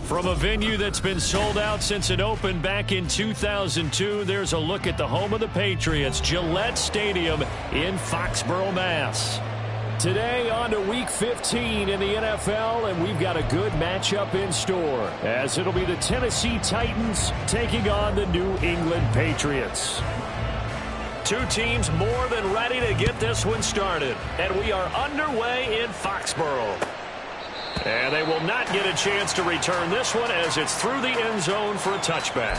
From a venue that's been sold out since it opened back in 2002, there's a look at the home of the Patriots, Gillette Stadium in Foxborough, Mass. Today on to Week 15 in the NFL, and we've got a good matchup in store, as it'll be the Tennessee Titans taking on the New England Patriots. Two teams more than ready to get this one started, and we are underway in Foxborough. And they will not get a chance to return this one as it's through the end zone for a touchback.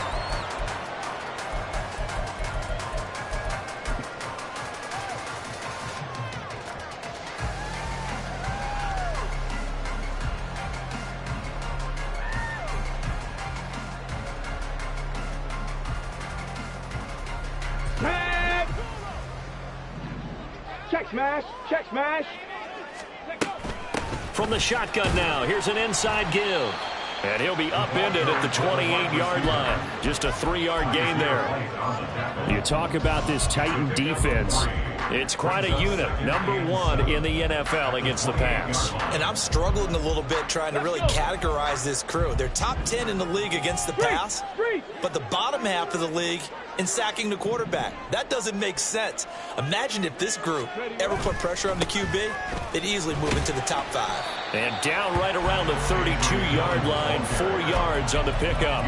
Check smash, check smash. From the shotgun now, here's an inside give. And he'll be upended at the 28-yard line. Just a 3-yard gain there. You talk about this Titan defense. It's quite a unit. #1 in the NFL against the pass. And I'm struggling a little bit trying to really categorize this crew. They're top 10 in the league against the pass, but the bottom half of the league in sacking the quarterback. That doesn't make sense. Imagine if this group ever put pressure on the QB, they'd easily move into the top 5. And down right around the 32-yard line, 4 yards on the pickup.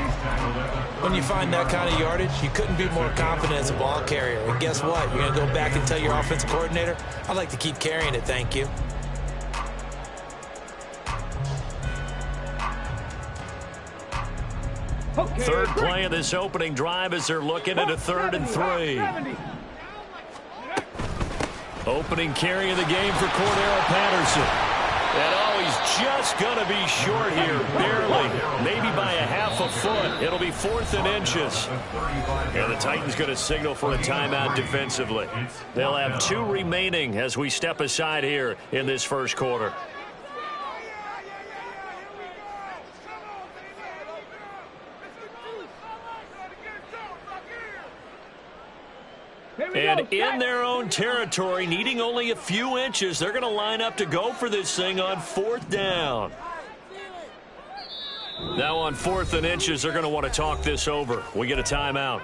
When you find that kind of yardage, you couldn't be more confident as a ball carrier. And guess what? You're going to go back and tell your offensive coordinator, I'd like to keep carrying it, thank you. Third play of this opening drive as they're looking at a 3rd and 3. Opening carry of the game for Cordero Patterson. And oh, he's just going to be short here, barely, maybe by a half a foot. It'll be 4th and inches. And the Titans going to signal for a timeout defensively. They'll have 2 remaining as we step aside here in this first quarter. And in their own territory, needing only a few inches, they're going to line up to go for this thing on 4th down. Now on 4th and inches, they're going to want to talk this over. We get a timeout.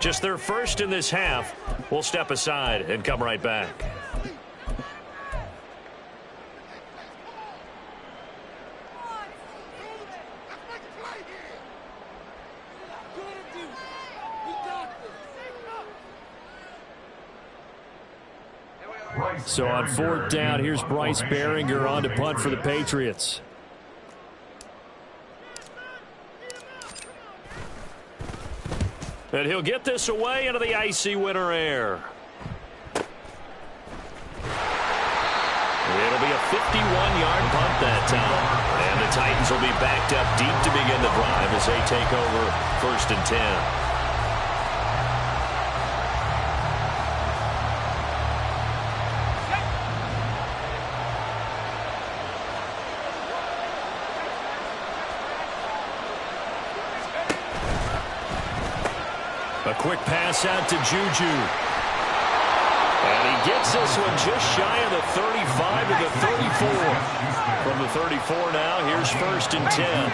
Just their first in this half. We'll step aside and come right back. So on 4th down, here's Bryce Behringer on to punt for the Patriots. And he'll get this away into the icy winter air. It'll be a 51-yard punt that time. And the Titans will be backed up deep to begin the drive as they take over 1st and 10. A quick pass out to Juju. And he gets this one just shy of the 35 to the 34. From the 34 now, here's 1st and 10.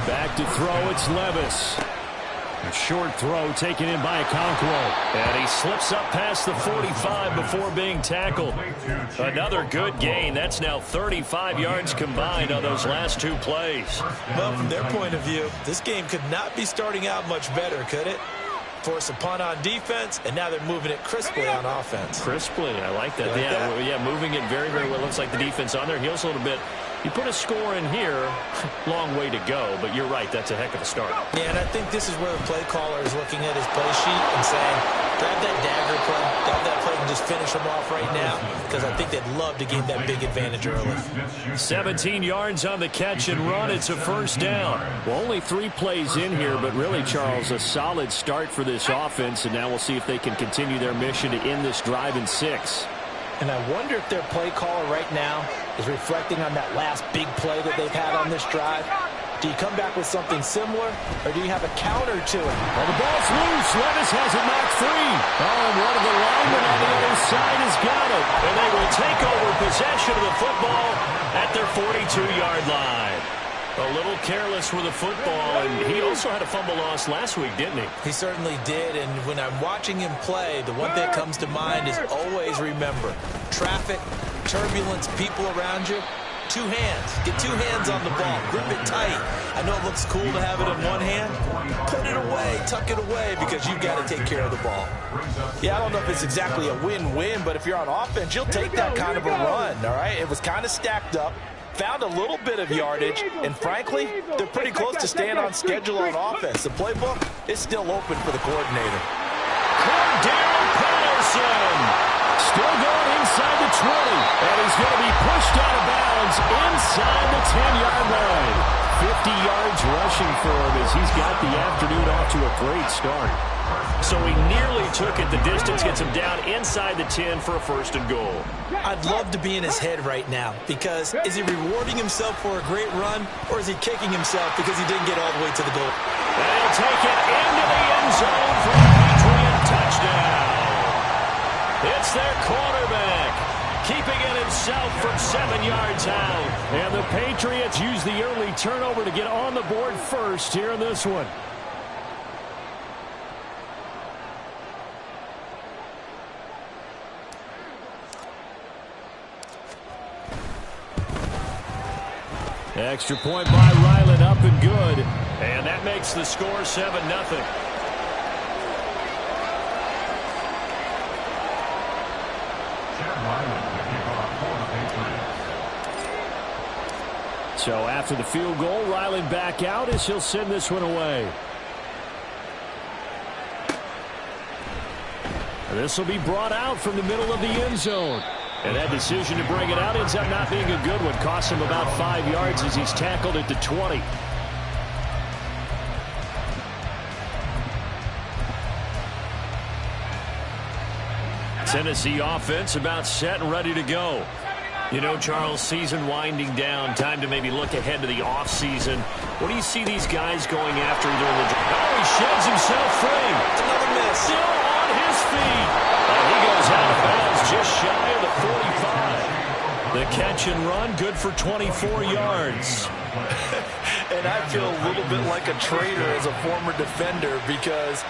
Back to throw, it's Levis. A short throw taken in by Okonkwo. And he slips up past the 45 before being tackled. Another good gain. That's now 35 yards combined on those last 2 plays. Well, from their point of view, this game could not be starting out much better, could it? Force a punt on defense, and now they're moving it crisply on offense. Crisply, I like that. Yeah, moving it very, very well. Looks like the defense on their heels a little bit. You put a score in here, long way to go, but you're right, that's a heck of a start. Yeah, and I think this is where the play caller is looking at his play sheet and saying, grab that dagger play, grab that play and just finish them off right now, because I think they'd love to gain that big advantage early. 17 yards on the catch and run. It's a first down. Well, only 3 plays in here, but really, Charles, a solid start for this offense, and now we'll see if they can continue their mission to end this drive in 6. And I wonder if their play caller right now is reflecting on that last big play that they've had on this drive. Do you come back with something similar, or do you have a counter to it? Well, the ball's loose. Levis has it knocked free. Oh, and one of the linemen on the other side has got it. And they will take over possession of the football at their 42-yard line. A little careless with the football, and he also had a fumble loss last week, didn't he? He certainly did, and when I'm watching him play, the one thing that comes to mind is always remember, traffic, turbulence, people around you, 2 hands. Get 2 hands on the ball. Grip it tight. I know it looks cool to have it in one hand. Put it away. Tuck it away because you've got to take care of the ball. Yeah, I don't know if it's exactly a win-win, but if you're on offense, you'll take that kind of a run, all right? It was kind of stacked up. Found a little bit of yardage, and frankly, they're pretty close to staying on schedule on offense. The playbook is still open for the coordinator. Cordell Patterson still going inside the 20, and he's going to be pushed out of bounds inside the 10-yard line. 50 yards rushing for him as he's got the afternoon off to a great start. So he nearly took it the distance, gets him down inside the 10 for a first and goal. I'd love to be in his head right now because is he rewarding himself for a great run or is he kicking himself because he didn't get all the way to the goal? And he'll take it into the end zone for a Patriot touchdown. It's their quarterback, keeping it himself from 7 yards out. And the Patriots use the early turnover to get on the board first here in this one. Extra point by Ryland, up and good. And that makes the score 7-0. So after the field goal, Ryland back out as he'll send this one away. This will be brought out from the middle of the end zone. And that decision to bring it out ends up not being a good one. Costs him about 5 yards as he's tackled at the 20. Tennessee offense about set and ready to go. You know, Charles, season winding down. Time to maybe look ahead to the offseason. What do you see these guys going after either in the draft? Oh, he sheds himself free. Another miss. Still on his feet. And he goes out of bounds just shy of the 45. The catch and run, good for 24 yards. And I feel a little bit like a traitor as a former defender because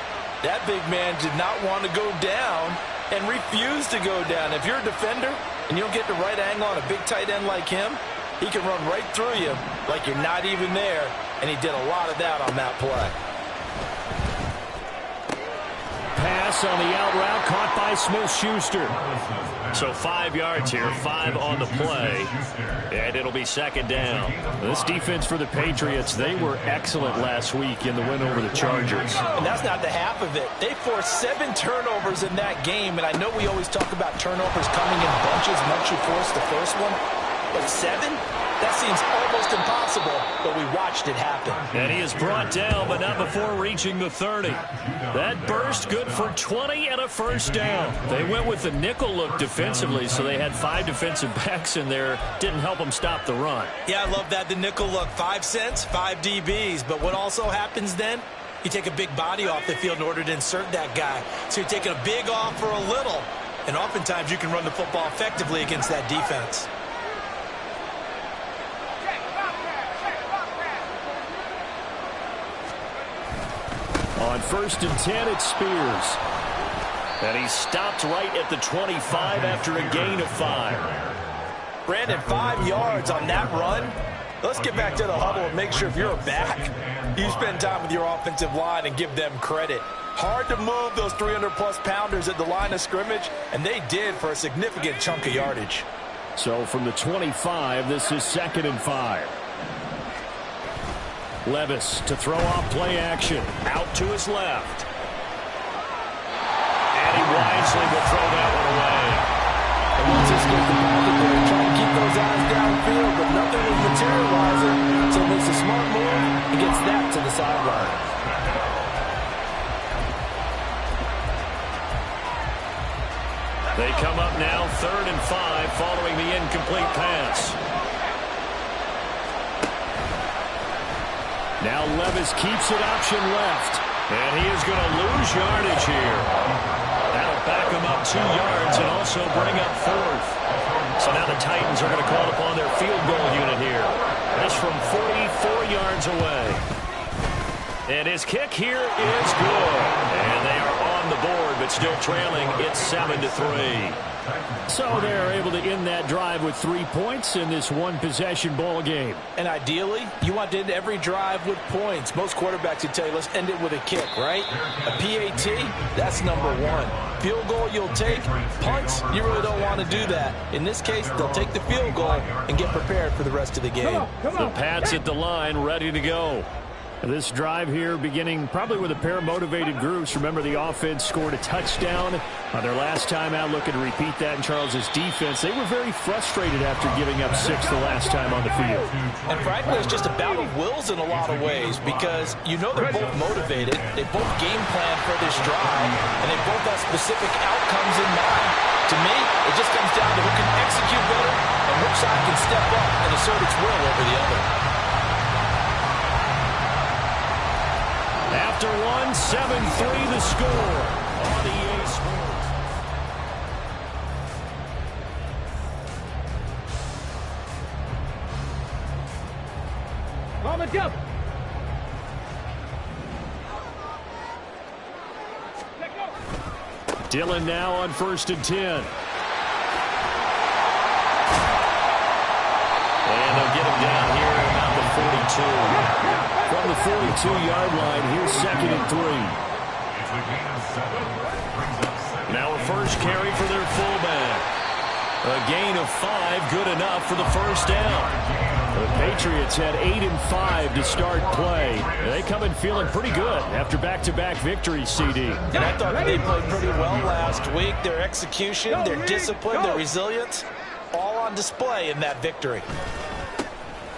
that big man did not want to go down and refused to go down. If you're a defender and you don't get the right angle on a big tight end like him, he can run right through you like you're not even there, and he did a lot of that on that play. Pass on the out route, caught by Smith-Schuster. So 5 yards here, 5 on the play, and it'll be second down. This defense for the Patriots, they were excellent last week in the win over the Chargers. And that's not the half of it. They forced 7 turnovers in that game, and I know we always talk about turnovers coming in bunches once you force the first one, but 7? That seems almost impossible, but we watched it happen. And he is brought down, but not before reaching the 30. That burst good for 20 and a first down. They went with the nickel look defensively, so they had 5 defensive backs in there. Didn't help them stop the run. Yeah, I love that. The nickel look, 5 cents, 5 DBs. But what also happens then? You take a big body off the field in order to insert that guy. So you're taking a big off for a little. And oftentimes you can run the football effectively against that defense. On 1st and 10, it's Spears. And he stopped right at the 25 after a gain of 5. Brandon, 5 yards on that run. Let's get back to the huddle and make sure if you're a back, you spend time with your offensive line and give them credit. Hard to move those 300-plus pounders at the line of scrimmage, and they did for a significant chunk of yardage. So from the 25, this is 2nd and 5. Levis to throw off play action. Out to his left. And he wisely will throw that one away. And once this gets the pocket there, trying to keep those eyes downfield, but nothing was materializing. So it makes a smart move and gets that to the sideline. They come up now 3rd and 5 following the incomplete pass. Now Levis keeps it option left. And he is going to lose yardage here. That'll back him up 2 yards and also bring up 4th. So now the Titans are going to call upon their field goal unit here. That's from 44 yards away. And his kick here is good. And they are on the board, but still trailing. It's 7-3. So they're able to end that drive with 3 points in this one-possession ball game. And ideally, you want to end every drive with points. Most quarterbacks would tell you, let's end it with a kick, right? A PAT, that's number 1. Field goal, you'll take. Punts, you really don't want to do that. In this case, they'll take the field goal and get prepared for the rest of the game. The Pats at the line, ready to go. This drive here beginning probably with a pair of motivated groups. Remember, the offense scored a touchdown on their last time out, looking to repeat that in Charles's defense. They were very frustrated after giving up 6 the last time on the field. And frankly, it's just a battle of wills in a lot of ways because you know they're both motivated. They both game plan for this drive, and they both have specific outcomes in mind. To me, it just comes down to who can execute better and which side can step up and assert its will over the other. After 7-3 the score on EA Sports. On the jump. Dillon now on 1st and 10. And they'll get him down here at about the 42. From the 42-yard line, here's 2nd and 3. Now a first carry for their fullback. A gain of 5, good enough for the first down. The Patriots had 8 and 5 to start play. They come in feeling pretty good after back-to-back victories, CD. And I thought they played pretty well last week. Their execution, their discipline, their resilience, all on display in that victory.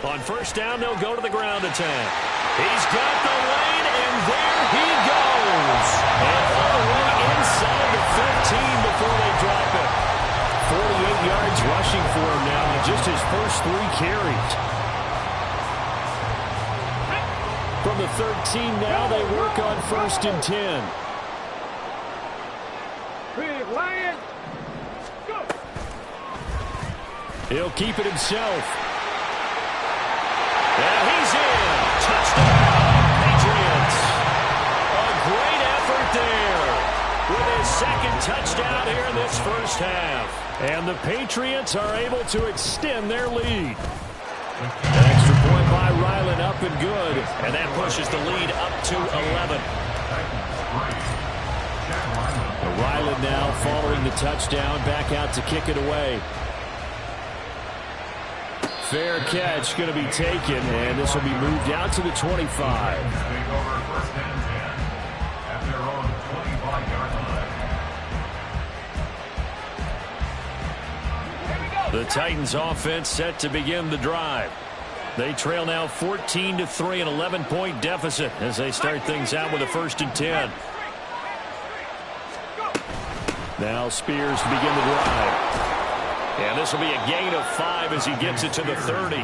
On first down, they'll go to the ground attack. He's got the lane, and there he goes. And all the way inside the 15 before they drop it. 48 yards rushing for him now in just his first 3 carries. From the 13 now, they work on 1st and 10. Big Lion. Go. He'll keep it himself. And he's in. Touchdown, Patriots. A great effort there with his 2nd touchdown here in this first half. And the Patriots are able to extend their lead. An extra point by Ryland up and good. And that pushes the lead up to 11. Ryland now following the touchdown, back out to kick it away. Fair catch going to be taken, and this will be moved out to the 25. The Titans offense set to begin the drive. They trail now 14-3, an 11-point deficit as they start things out with a 1st and 10. Now Spears to begin the drive. And this will be a gain of 5 as he gets it to the 30.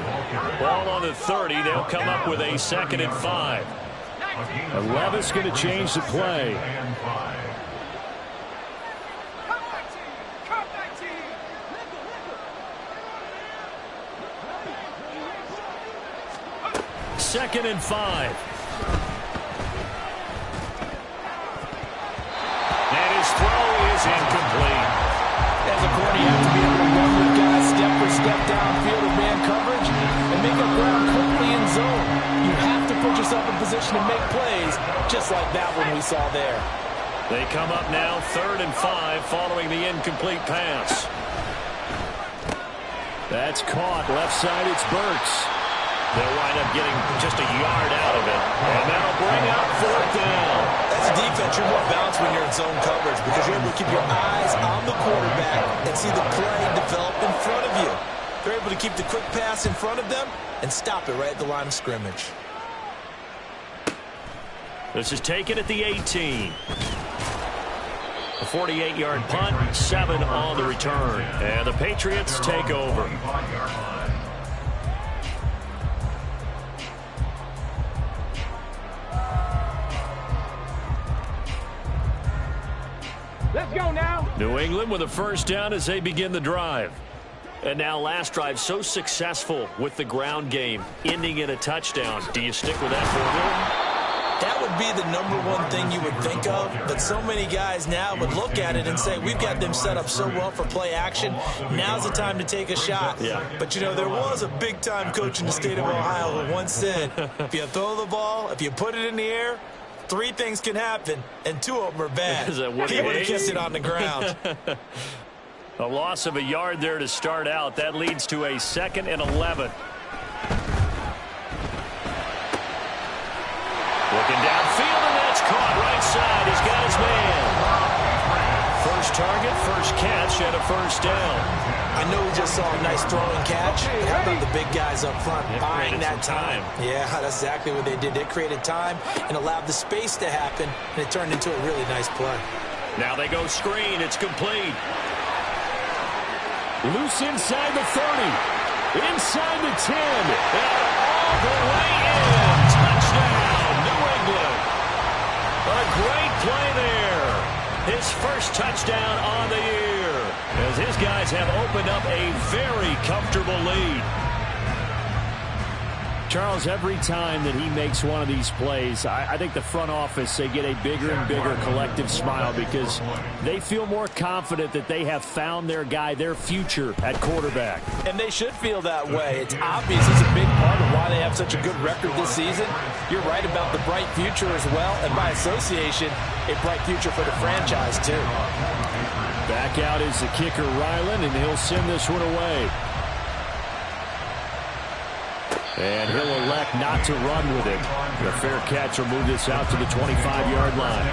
Ball on the 30. They'll come up with a 2nd and 5. And Levis going to change the play. Second and 5. And his throw is incomplete. As a corner, you have to be able to run with guys step for step downfield in man coverage and make up ground quickly in zone. You have to put yourself in position to make plays, just like that one we saw there. They come up now 3rd and 5 following the incomplete pass. That's caught. Left side, it's Burks. They'll wind up getting just a yard out of it. And that'll bring up 4th down. That's defense. You're more balanced when you're in zone coverage because you're able to keep your eyes on the quarterback and see the play develop in front of you. They're able to keep the quick pass in front of them and stop it right at the line of scrimmage. This is taken at the 18. A 48-yard punt, 7 on the return. And the Patriots take over. Let's go now. New England with a first down as they begin the drive. And now last drive so successful with the ground game, ending in a touchdown. Do you stick with that formula? That would be the #1 thing you would think of, but so many guys now would look at it and say, we've got them set up so well for play action. Now's the time to take a shot. Yeah. But, you know, there was a big-time coach in the state of Ohio who once said, if you throw the ball, if you put it in the air, 3 things can happen, and 2 of them are bad. Is that what He would have kept it on the ground. A loss of a yard there to start out. That leads to a 2nd and 11. Looking downfield, and that's caught right side. He's got his man. First target, first catch, and a first down. I know we just saw a nice throwing catch. But how about the big guys up front buying that time? Yeah, that's exactly what they did. They created time and allowed the space to happen, and it turned into a really nice play. Now they go screen. It's complete. Loose inside the 30. Inside the 10. And all the way in. Touchdown, New England. A great play there. His first touchdown on the year, as his guys have opened up a very comfortable lead. Charles, every time that he makes one of these plays, I think the front office, they get a bigger and bigger collective smile because they feel more confident that they have found their guy, their future at quarterback. And they should feel that way. It's obvious it's a big part of why they have such a good record this season. You're right about the bright future as well, and by association, a bright future for the franchise too. Back out is the kicker, Ryland, and he'll send this one away. And he'll elect not to run with it. The fair catch will move this out to the 25-yard line.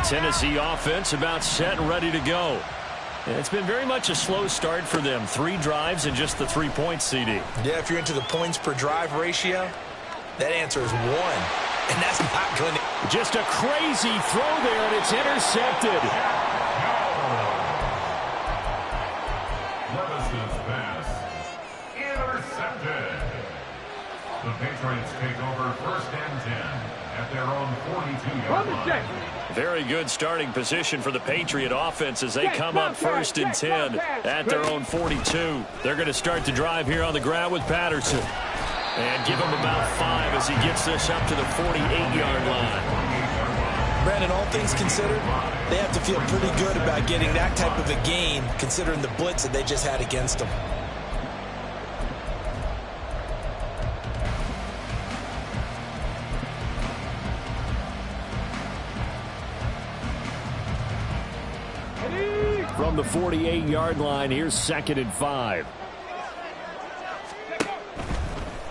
Tennessee offense about set and ready to go. And it's been very much a slow start for them. 3 drives and just the 3 points, CD. Yeah, if you're into the points per drive ratio, that answer is 1. And that's not going to... Just a crazy throw there, and it's intercepted. The Patriots take over 1st and 10 at their own 42-yard line. Very good starting position for the Patriot offense as they come up 1st and 10 at their own 42. They're going to start the drive here on the ground with Patterson. And give him about 5 as he gets this up to the 48-yard line. Brandon, all things considered, they have to feel pretty good about getting that type of a gain considering the blitz that they just had against them. From the 48-yard line, here's 2nd and 5.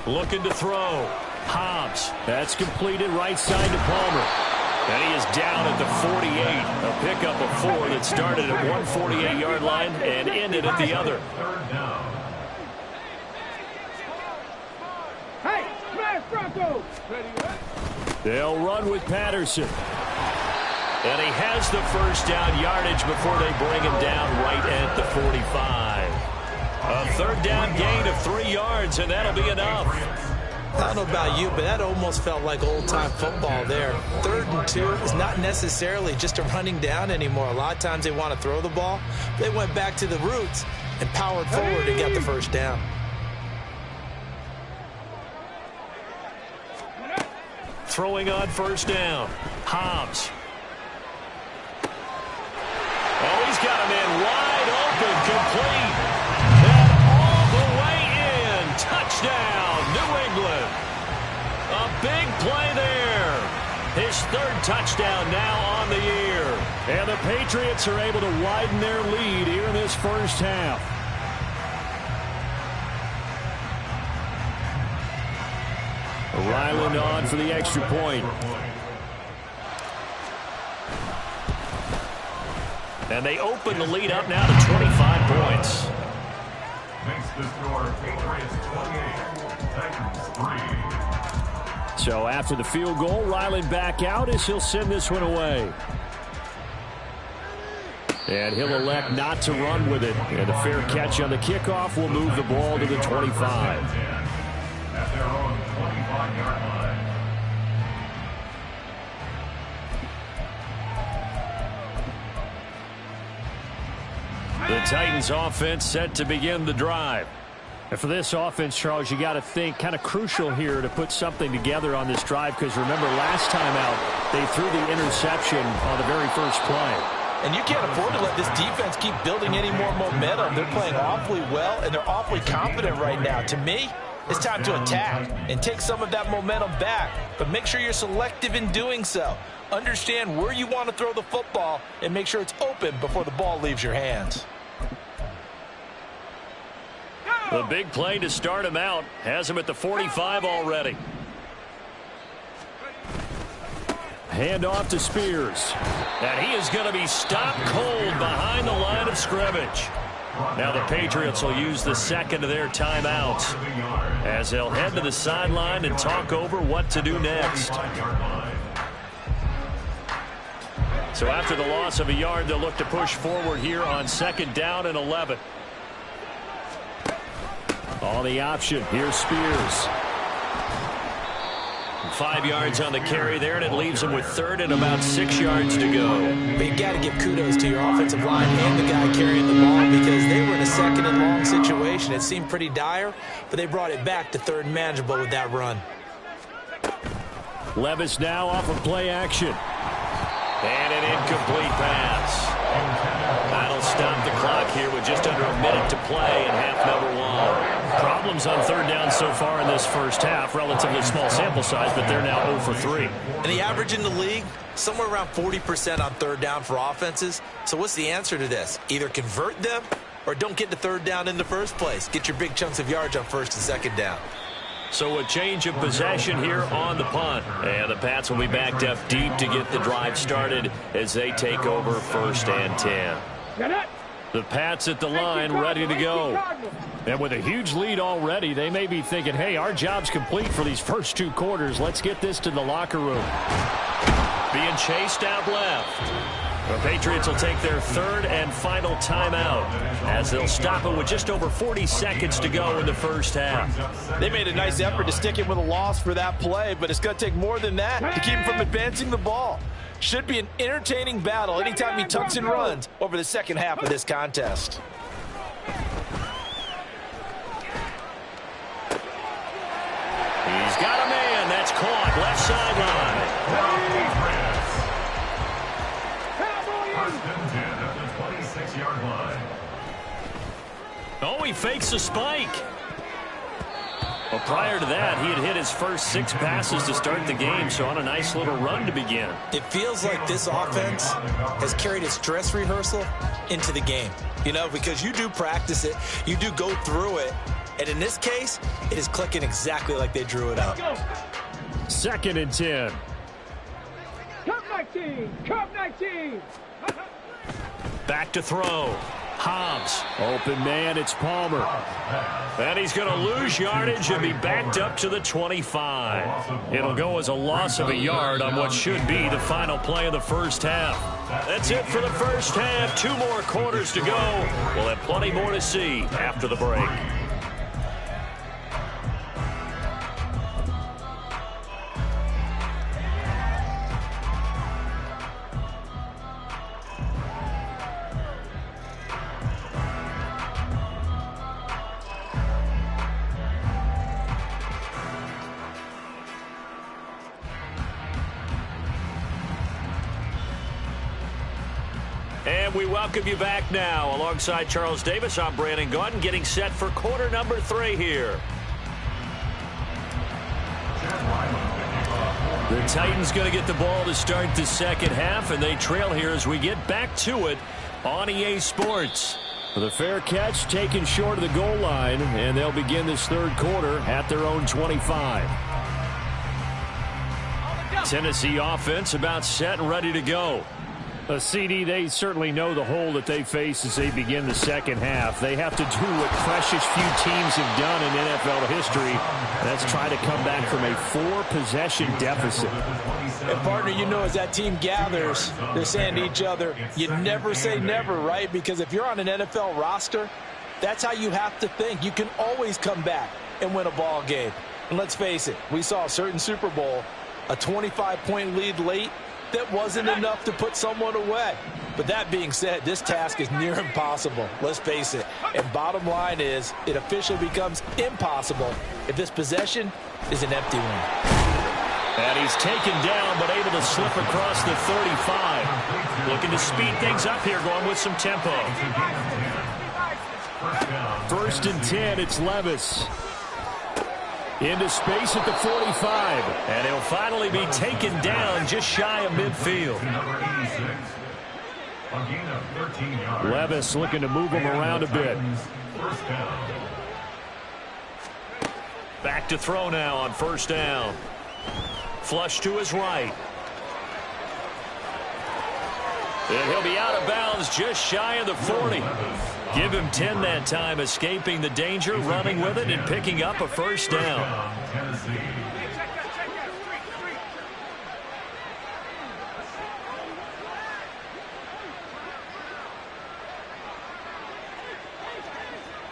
Looking to throw. Hobbs. That's completed right side to Palmer. And he is down at the 48. A pickup of 4 that started at one 48-yard line and ended at the other. Hey, smash Bronco. They'll run with Patterson. And he has the first down yardage before they bring him down right at the 45. A 3rd down gain of 3 yards, and that'll be enough. I don't know about you, but that almost felt like old-time football there. 3rd and 2 is not necessarily just a running down anymore. A lot of times they want to throw the ball. They went back to the roots and powered forward and got the first down. Throwing on 1st down. Hobbs. Oh, he's got a man wide open, complete. And all the way in. Touchdown, New England. A big play there. His third touchdown now on the year. And the Patriots are able to widen their lead here in this first half. Ryland on for the extra point. And they open the lead up now to 25 points. Makes the score Patriots 28, Titans 3. So after the field goal, Ryland back out as he'll send this one away. And he'll elect not to run with it. And a fair catch on the kickoff will move the ball to the 25. At their own 25-yard line. The Titans offense set to begin the drive. And for this offense, Charles, you got to think kind of crucial here to put something together on this drive, because remember last time out they threw the interception on the very first play. And you can't afford to let this defense keep building any more momentum. They're playing awfully well, and they're awfully confident right now. To me, it's time to attack and take some of that momentum back, but make sure you're selective in doing so. Understand where you want to throw the football and make sure it's open before the ball leaves your hands. The big play to start him out has him at the 45 already. Hand off to Spears. And he is going to be stopped cold behind the line of scrimmage. Now the Patriots will use the second of their timeouts as they'll head to the sideline and talk over what to do next. So after the loss of a yard, they'll look to push forward here on 2nd down and 11. On the option, here's Spears. 5 yards on the carry there, and it leaves him with 3rd and about 6 yards to go. But you've got to give kudos to your offensive line and the guy carrying the ball, because they were in a 2nd and long situation. It seemed pretty dire, but they brought it back to 3rd and manageable with that run. Levis now off of play action. And an incomplete pass. That'll stop the clock here with just under a minute to play in half number 1. Problems on 3rd down so far in this first half. Relatively small sample size, but they're now 0 for 3. And the average in the league, somewhere around 40% on 3rd down for offenses. So what's the answer to this? Either convert them or don't get to 3rd down in the first place. Get your big chunks of yards on 1st and 2nd down. So a change of possession here on the punt. And the Pats will be backed up deep to get the drive started as they take over 1st and 10. The Pats at the line ready to go. And with a huge lead already, they may be thinking, hey, our job's complete for these first 2 quarters. Let's get this to the locker room. Being chased out left. The Patriots will take their 3rd and final timeout as they'll stop it with just over 40 seconds to go in the first half. They made a nice effort to stick him with a loss for that play, but it's going to take more than that to keep him from advancing the ball. Should be an entertaining battle anytime he tucks and runs over the second half of this contest. He's got a man. That's caught. Left sideline. Oh, he fakes a spike. Well, prior to that, he had hit his first 6 passes to start the game, so on a nice little run to begin. It feels like this offense has carried its dress rehearsal into the game. You know, because you do practice it, you do go through it, and in this case, it is clicking exactly like they drew it up. 2nd and 10. Cup 19! Cup 19! Back to throw. Hobbs. Open man, it's Palmer. And he's going to lose yardage and be backed up to the 25. It'll go as a loss of a yard on what should be the final play of the first half. That's it for the first half. 2 more quarters to go. We'll have plenty more to see after the break. And we welcome you back now. Alongside Charles Davis, I'm Brandon Gaudin, getting set for quarter number 3 here. The Titans going to get the ball to start the second half, and they trail here as we get back to it on EA Sports. The fair catch taken short of the goal line, and they'll begin this third quarter at their own 25. Tennessee offense about set and ready to go. CD, they certainly know the hole that they face as they begin the second half. They have to do what precious few teams have done in NFL history. That's try to come back from a 4-possession deficit. And, partner, you know, as that team gathers, they're saying to each other, you never say never, right? Because if you're on an NFL roster, that's how you have to think. You can always come back and win a ball game. And let's face it, we saw a certain Super Bowl, a 25-point lead late, that wasn't enough to put someone away. But that being said, this task is near impossible. Let's face it. And bottom line is, it officially becomes impossible if this possession is an empty one. And he's taken down, but able to slip across the 35. Looking to speed things up here, going with some tempo. 1st and 10, it's Levis. Into space at the 45. And he'll finally be taken down just shy of midfield. Levis looking to move him around a bit. Back to throw now on 1st down. Flush to his right. And he'll be out of bounds just shy of the 40. Give him 10 that time, escaping the danger, running with it, and picking up a 1st down.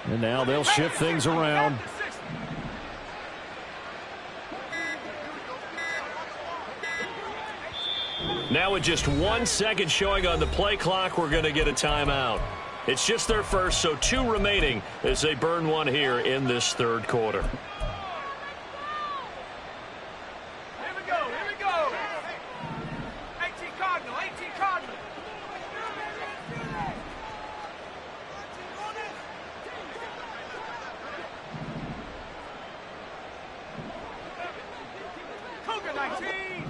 And now they'll shift things around. Now with just 1 second showing on the play clock, we're going to get a timeout. It's just their first, so 2 remaining as they burn one here in this third quarter. Here we go, here we go. 18 Cardinal, 18 Cardinal. Cougar 19.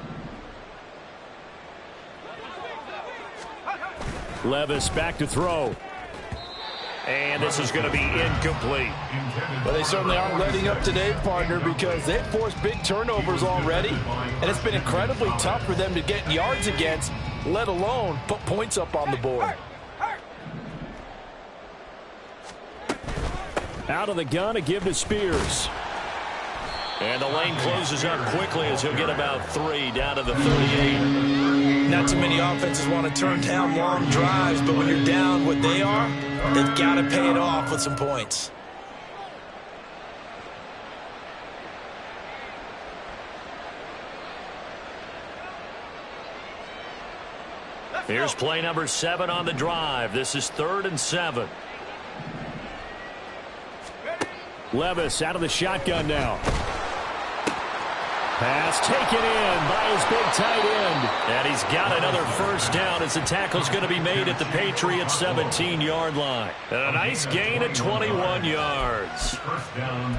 Levis back to throw. And this is going to be incomplete. Well, they certainly aren't letting up today, partner, because they've forced big turnovers already. And it's been incredibly tough for them to get yards against, let alone put points up on the board. Out of the gun, a give to Spears. And the lane closes up quickly as he'll get about 3 down to the 38. Not too many offenses want to turn down long drives, but when you're down what they are, they've got to pay it off with some points. Here's play number 7 on the drive. This is 3rd and 7. Levis out of the shotgun now. Pass taken in by his big tight end. And he's got another 1st down as the tackle's going to be made at the Patriots' 17-yard line. And a nice gain of 21 yards.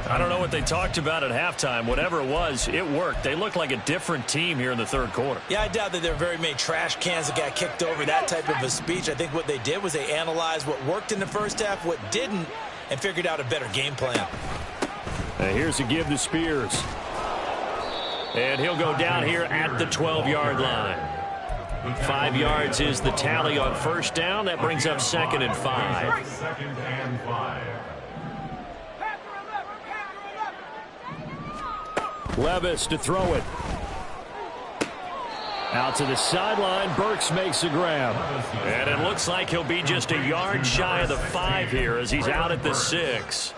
I don't know what they talked about at halftime. Whatever it was, it worked. They looked like a different team here in the third quarter. Yeah, I doubt that there are very many trash cans that got kicked over, that type of a speech. I think what they did was they analyzed what worked in the first half, what didn't, and figured out a better game plan. And here's a give to Spears. And he'll go down here at the 12-yard line. 5 yards is the tally on 1st down. That brings up 2nd and 5. 2nd and 5. Levis to throw it. Out to the sideline. Burks makes a grab. And it looks like he'll be just a yard shy of the 5 here as he's out at the 6.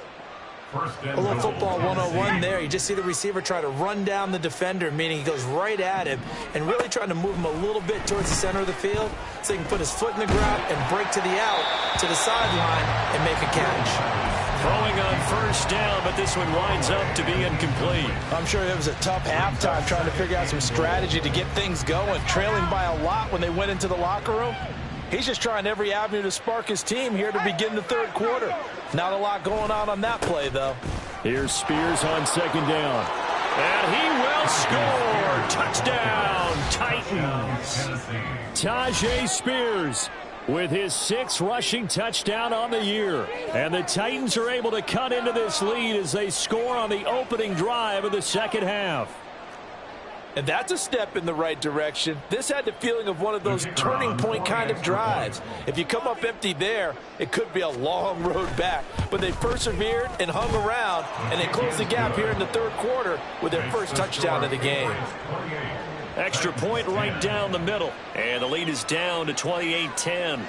A little football 101 there. You just see the receiver try to run down the defender, meaning he goes right at him and really trying to move him a little bit towards the center of the field so he can put his foot in the ground and break to the out, to the sideline, and make a catch. Throwing on 1st down, but this one winds up to be incomplete. I'm sure it was a tough halftime trying to figure out some strategy to get things going, trailing by a lot when they went into the locker room. He's just trying every avenue to spark his team here to begin the third quarter. Not a lot going on that play, though. Here's Spears on 2nd down. And he will score. Touchdown, Titans. Tajay Spears with his 6th rushing touchdown on the year. And the Titans are able to cut into this lead as they score on the opening drive of the second half. And that's a step in the right direction. This had the feeling of one of those turning point kind of drives. If you come up empty there, it could be a long road back. But they persevered and hung around, and they closed the gap here in the third quarter with their first touchdown of the game. Extra point right down the middle. And the lead is down to 28-10.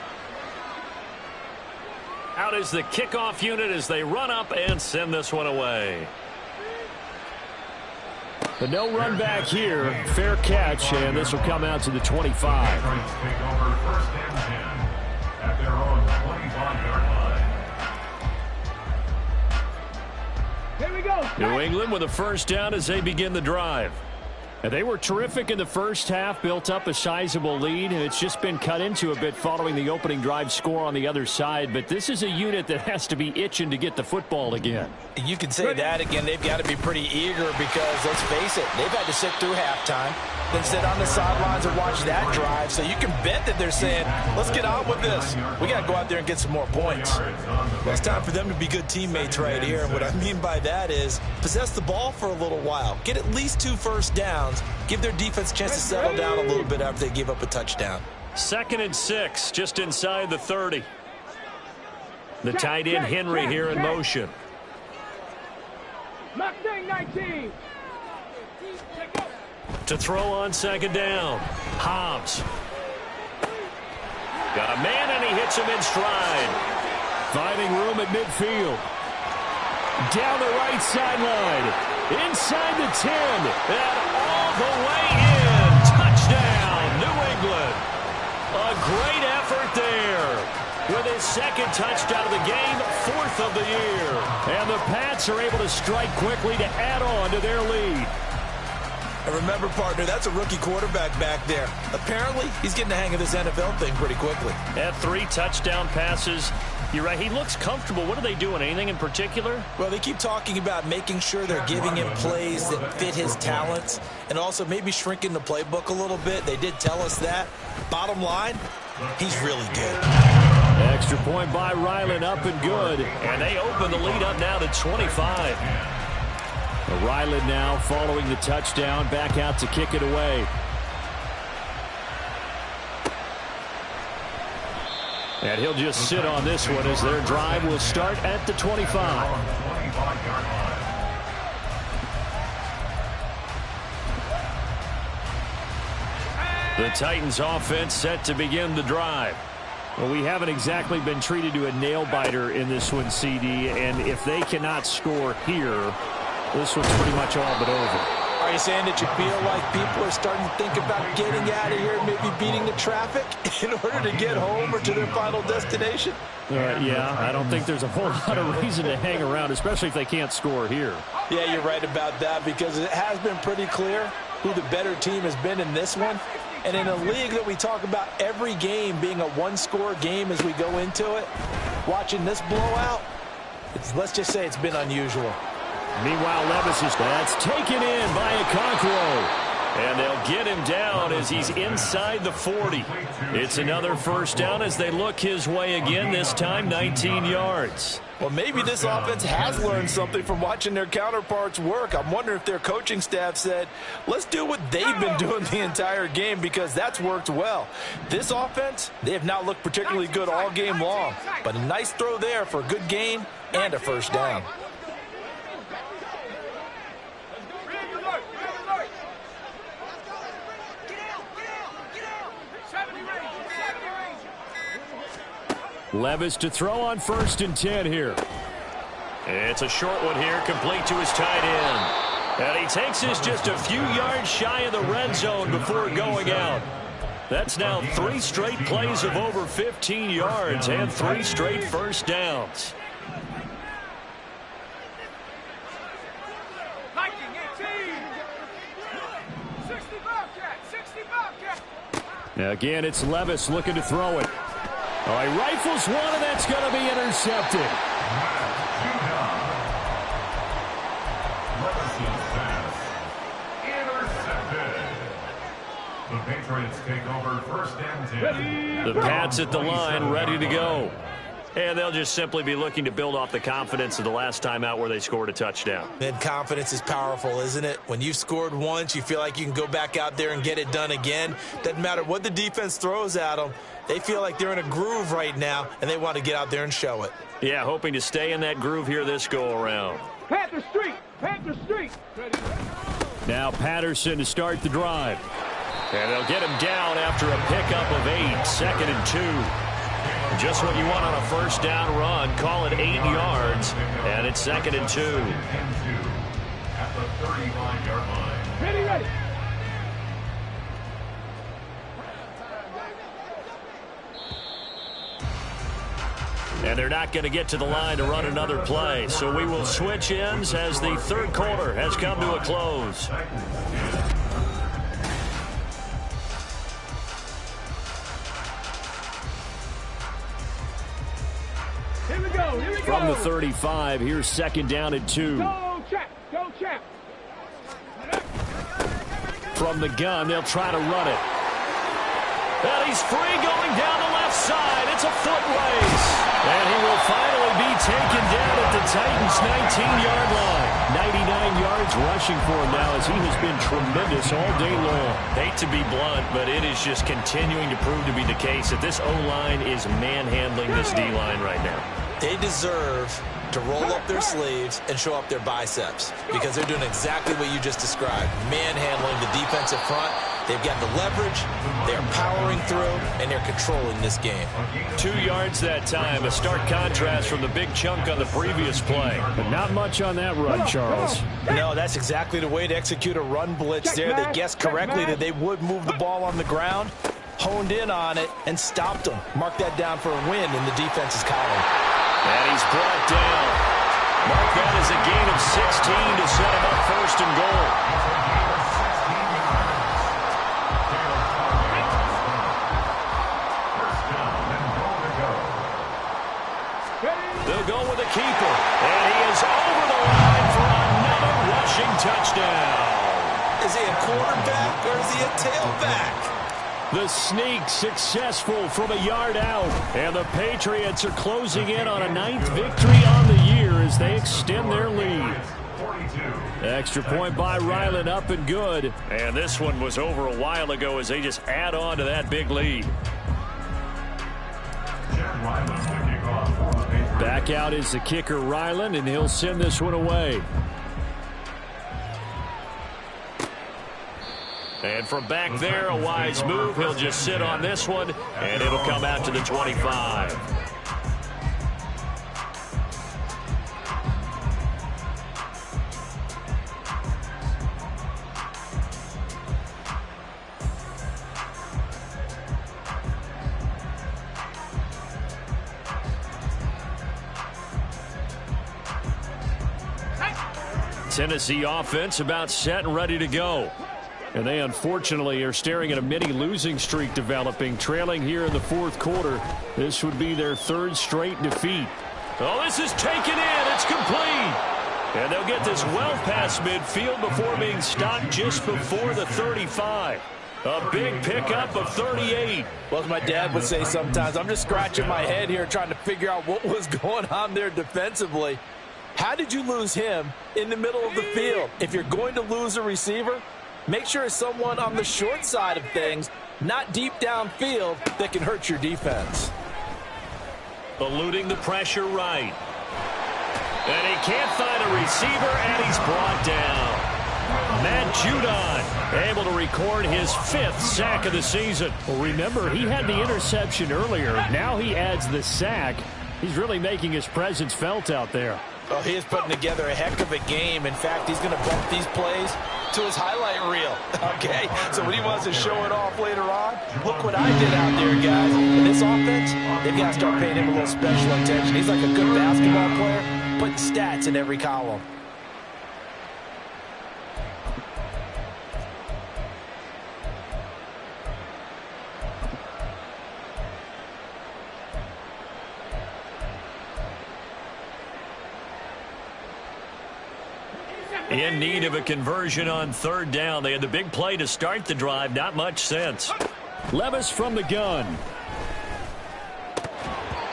Out is the kickoff unit as they run up and send this one away. But no run back here. Fair catch, and this will come out to the 25. Take over 1st and 10 at their own 25-yard line. Here we go. New England with a first down as they begin the drive. And they were terrific in the first half, built up a sizable lead, and it's just been cut into a bit following the opening drive score on the other side. But this is a unit that has to be itching to get the football again. You can say that again. They've got to be pretty eager because, let's face it, they've had to sit through halftime, then sit on the sidelines and watch that drive. So you can bet that they're saying, let's get on with this. We got to go out there and get some more points. Well, it's time for them to be good teammates right here. And what I mean by that is possess the ball for a little while. Get at least 2 first downs. Give their defense a chance to settle down a little bit after they give up a touchdown. 2nd and 6, just inside the 30. The tight end Henry here in motion. Mustang 19. To throw on 2nd down. Hobbs. Got a man and he hits him in stride. Finding room at midfield. Down the right sideline. Inside the 10. And all the way in. Touchdown, New England. A great effort there. With his 2nd touchdown of the game, 4th of the year. And the Pats are able to strike quickly to add on to their lead. And remember, partner, that's a rookie quarterback back there. Apparently, he's getting the hang of this NFL thing pretty quickly. Had 3 touchdown passes. You're right, he looks comfortable. What are they doing? Anything in particular? Well, they keep talking about making sure they're giving him plays that fit his talents and also maybe shrinking the playbook a little bit. They did tell us that. Bottom line, he's really good. Extra point by Ryland, up and good. And they open the lead up now to 25. Ryland now following the touchdown, back out to kick it away. And he'll just sit on this one as their drive will start at the 25. The Titans offense set to begin the drive. Well, we haven't exactly been treated to a nail-biter in this one, CD, and if they cannot score here, this one's pretty much all but over. Are you saying that you feel like people are starting to think about getting out of here, maybe beating the traffic in order to get home or to their final destination? Yeah, I don't think there's a whole lot of reason to hang around, especially if they can't score here. Yeah, you're right about that because it has been pretty clear who the better team has been in this one. And in a league that we talk about every game being a one-score game as we go into it, watching this blowout, let's just say it's been unusual. Meanwhile, Levis is that's taken in by Okonkwo. And they'll get him down as he's inside the 40. It's another first down as they look his way again, this time 19 yards. Well, maybe this offense has learned something from watching their counterparts work. I'm wondering if their coaching staff said, let's do what they've been doing the entire game because that's worked well. This offense, they have not looked particularly good all game long. But a nice throw there for a good gain and a first down. Levis to throw on 1st and 10 here. It's a short one here, complete to his tight end. And he takes this just a few yards shy of the red zone before going out. That's now 3 straight plays of over 15 yards and 3 straight first downs. Now again, it's Levis looking to throw it. Oh, he rifles one, and that's going to be intercepted. The Patriots take over 1st and 10. The Pats at the line, ready to go. And they'll just simply be looking to build off the confidence of the last time out where they scored a touchdown. And confidence is powerful, isn't it? When you've scored once, you feel like you can go back out there and get it done again. Doesn't matter what the defense throws at them. They feel like they're in a groove right now, and they want to get out there and show it. Yeah, hoping to stay in that groove here this go-around. Panther Street! Panther Street! Now Patterson to start the drive. And they'll get him down after a pickup of 8, 2nd and 2. Just what you want on a first down run. Call it 8 yards, and it's 2nd and 2. At the 35-yard line. Ready, ready! And they're not going to get to the line to run another play. So we will switch ends as the third quarter has come to a close. Here we go, here we go! From the 35, here's 2nd down and 2. Go, Chap! Go, Chap! From the gun, they'll try to run it. And he's free going down the left side. It's a foot race. And he will finally be taken down at the Titans' 19-yard line. 99 yards rushing for him now as he has been tremendous all day long. Hate to be blunt, but it is just continuing to prove to be the case that this O-line is manhandling this D-line right now. They deserve to roll up their sleeves and show up their biceps because they're doing exactly what you just described. Manhandling the defensive front. They've got the leverage, they're powering through, and they're controlling this game. 2 yards that time, a stark contrast from the big chunk on the previous play. But not much on that run, Charles. No, that's exactly the way to execute a run blitz there. They guessed correctly that they would move the ball on the ground, honed in on it, and stopped them. Mark that down for a win in the defense's column. And he's brought down. Mark that as a gain of 16 to set him up 1st and goal. They'll go with a keeper. And he is over the line for another rushing touchdown. Is he a quarterback or is he a tailback? The sneak successful from a yard out. And the Patriots are closing in on a 9th victory on the year as they extend their lead. Extra point by Ryland, up and good. And this one was over a while ago as they just add on to that big lead. Back out is the kicker, Ryland, and he'll send this one away. And from back there, a wise move. He'll just sit on this one, and it'll come out to the 25. Tennessee offense about set and ready to go. And they unfortunately are staring at a mini losing streak developing, trailing here in the 4th quarter. This would be their 3rd straight defeat. Oh, this is taken in. It's complete. And they'll get this well past midfield before being stopped just before the 35. A big pickup of 38. Well, as my dad would say sometimes, I'm just scratching my head here trying to figure out what was going on there defensively. How did you lose him in the middle of the field? If you're going to lose a receiver, make sure it's someone on the short side of things, not deep downfield, that can hurt your defense. Eluding the pressure right. And he can't find a receiver, and he's brought down. Matt Judon able to record his 5th sack of the season. Well, remember, he had the interception earlier. Now he adds the sack. He's really making his presence felt out there. Oh, he is putting together a heck of a game. In fact, he's going to bump these plays to his highlight reel. Okay, so when he wants to show it off later on, look what I did out there, guys. In this offense, they've got to start paying him a little special attention. He's like a good basketball player, putting stats in every column. In need of a conversion on third down. They had the big play to start the drive. Not much sense. Levis from the gun.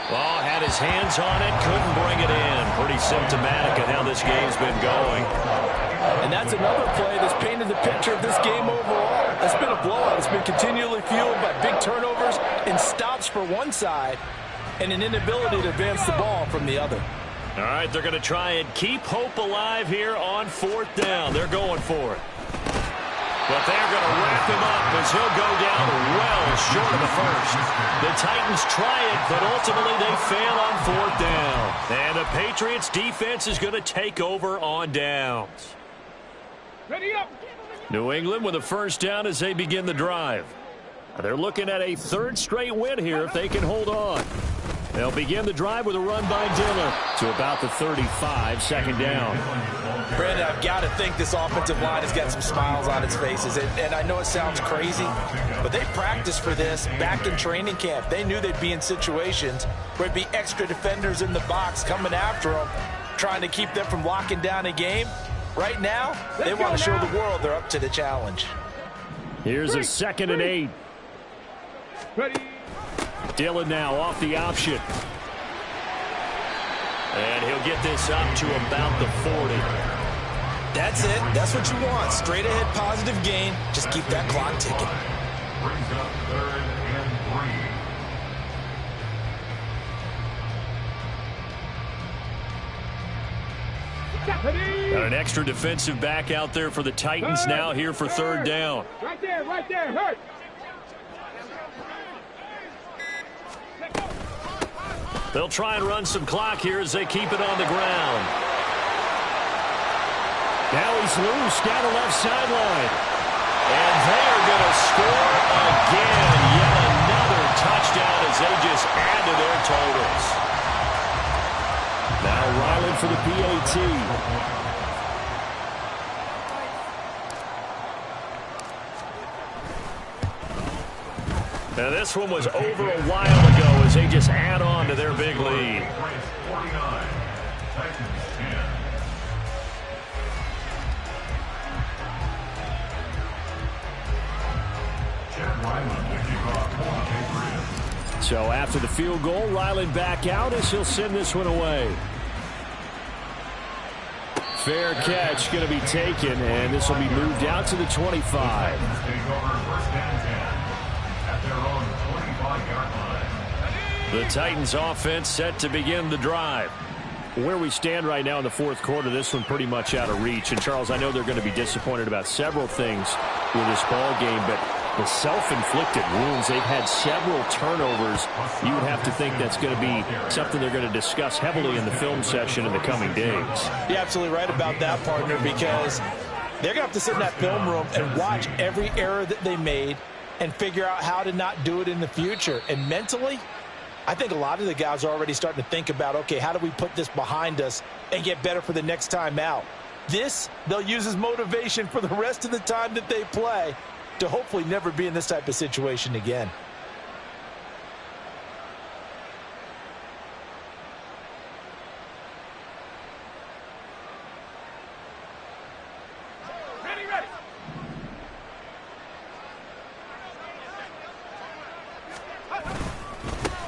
Oh, had his hands on it. Couldn't bring it in. Pretty symptomatic of how this game's been going. And that's another play that's painted the picture of this game overall. It's been a blowout. It's been continually fueled by big turnovers and stops for one side and an inability to advance the ball from the other. All right, they're going to try and keep hope alive here on fourth down. They're going for it. But they're going to wrap him up as he'll go down well short of the first. The Titans try it, but ultimately they fail on fourth down. And the Patriots defense is going to take over on downs. Ready up. New England with a first down as they begin the drive. They're looking at a third straight win here if they can hold on. They'll begin the drive with a run by Diller to about the 35, second down. Brandon, I've got to think this offensive line has got some smiles on its faces. And I know it sounds crazy, but they practiced for this back in training camp. They knew they'd be in situations where there'd be extra defenders in the box coming after them, trying to keep them from locking down a game. Right now, they want to show the world they're up to the challenge. Here's a 2nd and 8. Ready. Dillon now off the option. And he'll get this up to about the 40. That's it. That's what you want. Straight ahead positive gain. Just keep that clock ticking. Brings up 3rd and 3. Got an extra defensive back out there for the Titans now here for third down. Right there, hurt. They'll try and run some clock here as they keep it on the ground. Now he's loose down the left sideline. And they are going to score again. Yet another touchdown as they just add to their totals. Now Ryland for the PAT. Now this one was over a while ago as they just add on to their big lead. 49, Titans 10. Chad Ryland to kick off for the Patriots. So after the field goal, Ryland back out as he'll send this one away. Fair catch going to be taken, and this will be moved out to the 25. Take over 1st and 10. At their own 25-yard line. The Titans offense set to begin the drive. Where we stand right now in the fourth quarter, this one pretty much out of reach. And Charles, I know they're going to be disappointed about several things with this ball game, but the self-inflicted wounds, they've had several turnovers. You would have to think that's going to be something they're going to discuss heavily in the film session in the coming days. You're absolutely right about that, partner, because they're going to have to sit in that film room and watch every error that they made and figure out how to not do it in the future. And mentally, I think a lot of the guys are already starting to think about, okay, how do we put this behind us and get better for the next time out? This, they'll use as motivation for the rest of the time that they play to hopefully never be in this type of situation again.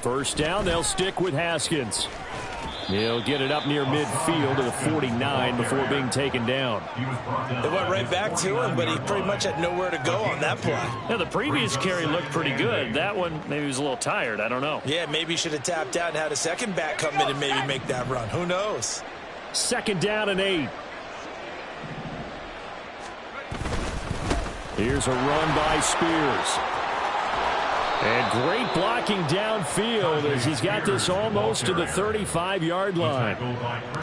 First down, they'll stick with Haskins. He'll get it up near midfield to the 49 before being taken down. They went right back to him, but he pretty much had nowhere to go on that play. Yeah, the previous carry looked pretty good. That one, maybe he was a little tired. I don't know. Yeah, maybe he should have tapped out and had a second back come in and maybe make that run. Who knows? 2nd down and 8. Here's a run by Spears. And great blocking downfield as he's got this almost to the 35-yard line.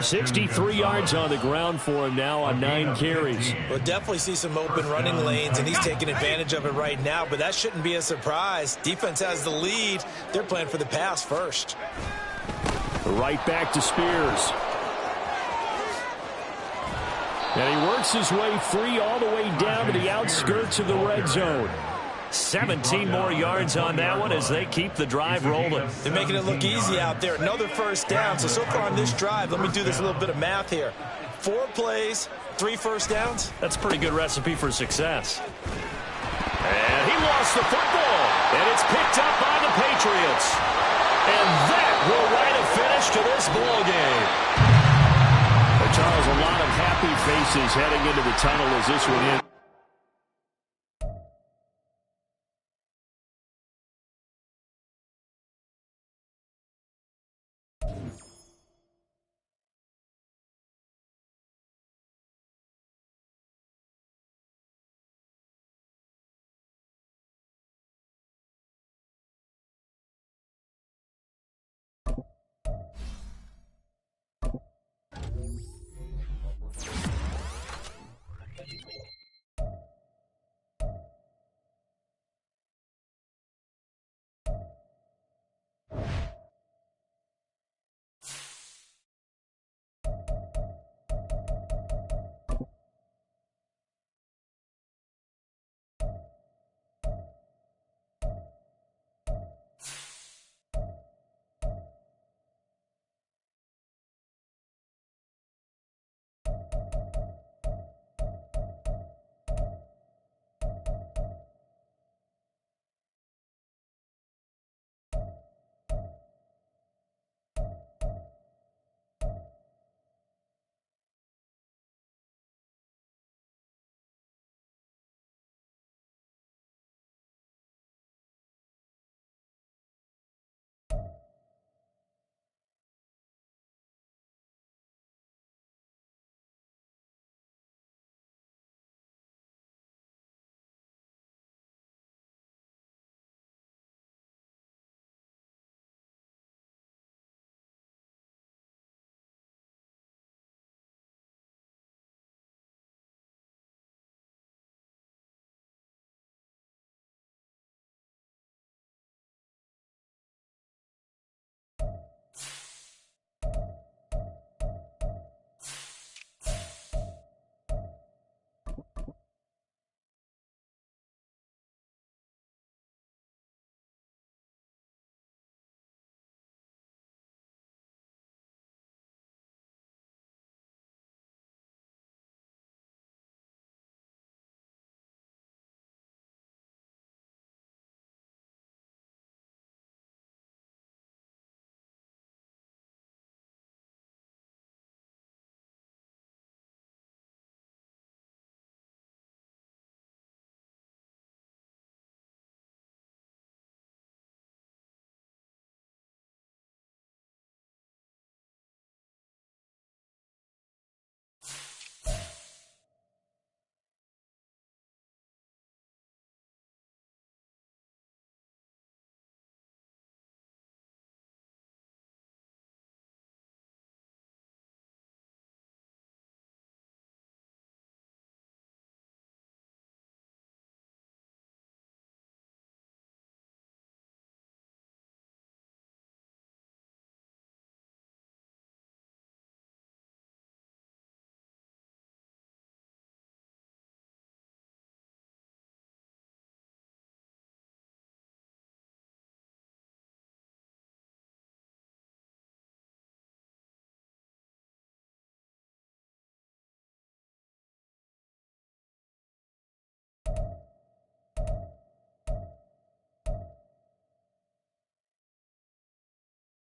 63 yards on the ground for him now on 9 carries. We'll definitely see some open running lanes, and he's taking advantage of it right now, but that shouldn't be a surprise. Defense has the lead. They're playing for the pass first. Right back to Spears. And he works his way free all the way down to the outskirts of the red zone. 17 more yards on that one as they keep the drive rolling. They're making it look easy out there. Another first down. So far on this drive, let me do this little bit of math here. 4 plays, 3 first downs? That's a pretty good recipe for success. And he lost the football. And it's picked up by the Patriots. And that will write a finish to this ball game. Well, Charles, a lot of happy faces heading into the tunnel as this one ends.